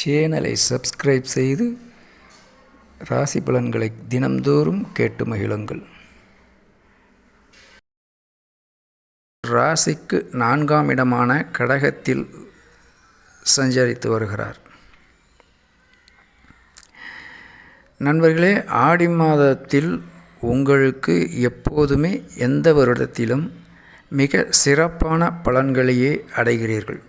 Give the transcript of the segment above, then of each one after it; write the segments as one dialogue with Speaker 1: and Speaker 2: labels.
Speaker 1: சேனலை சப்ஸ்கிரைப் செய்து ராசி பலன்களை தினம்தோறும் கேட்டு மகிழுங்கள். ராசிக்கு 4ஆம் இடமான கடகத்தில் சஞ்சரித்து வருகிறார். நண்பர்களே, ஆடி மாதத்தில் உங்களுக்கு எப்போதுமே எந்த வருடத்திலும் மிக சிறப்பான பலன்களையே அடைகிறீர்கள்.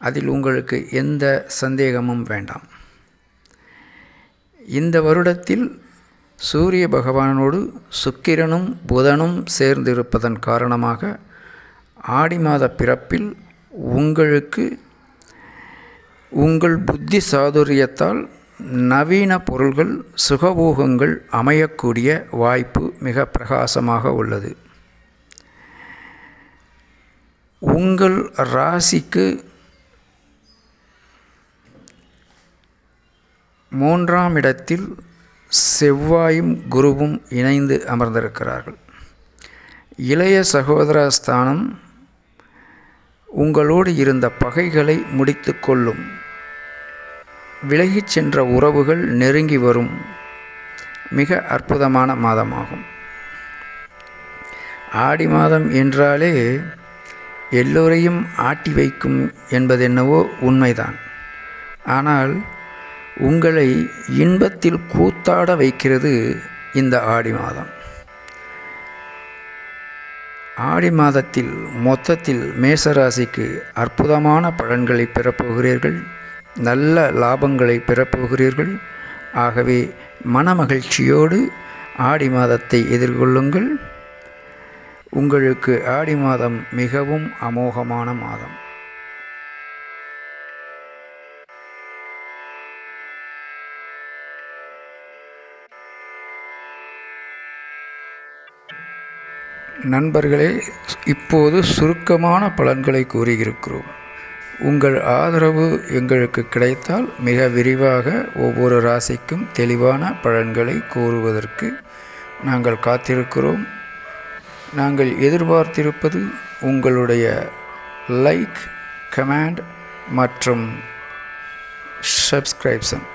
Speaker 1: அதில் உங்களுக்கு எந்த சந்தேகமும் வேண்டாம். இந்த வருடத்தில் சூரிய பகவானோடு சுக்கிரனும் புதனும் சேர்ந்திருப்பதன் காரணமாக ஆடி மாத பிறப்பில் உங்களுக்கு உங்கள் புத்தி சாதுரியத்தால் நவீன பொருள்கள் சுகபோகங்கள் அமையக்கூடிய வாய்ப்பு மிக பிரகாசமாக உள்ளது. உங்கள் ராசிக்கு 3ஆம் இடத்தில் செவ்வாயும் குருவும் இணைந்து அமர்ந்திருக்கிறார்கள். இளைய சகோதர ஸ்தானம் உங்களோடு இருந்த பகைகளை முடித்து கொள்ளும். விலகிச் சென்ற உறவுகள் நெருங்கி வரும் மிக அற்புதமான மாதமாகும். ஆடி மாதம் என்றாலே எல்லோரையும் ஆட்டி வைக்கும் என்பதென்னவோ உண்மைதான். ஆனால் உங்களை இன்பத்தில் கூத்தாட வைக்கிறது இந்த ஆடி மாதம். ஆடி மாதத்தில் மொத்தத்தில் மேசராசிக்கு அற்புதமான பலன்களை பெறப்போகிறீர்கள். நல்ல லாபங்களை பெறப்போகிறீர்கள். ஆகவே மனமகிழ்ச்சியோடு ஆடி மாதத்தை எதிர்கொள்ளுங்கள். உங்களுக்கு ஆடி மாதம் மிகவும் அமோகமான மாதம். நண்பர்களே, இப்போது சுருக்கமான பலன்களை கூறியிருக்கிறோம். உங்கள் ஆதரவு எங்களுக்கு கிடைத்தால் மிக விரிவாக ஒவ்வொரு ராசிக்கும் தெளிவான பலன்களை கூறுவதற்கு நாங்கள் காத்திருக்கிறோம். நாங்கள் எதிர்பார்த்திருப்பது உங்களுடைய லைக், கமெண்ட் மற்றும் சப்ஸ்கிரிப்ஷன்.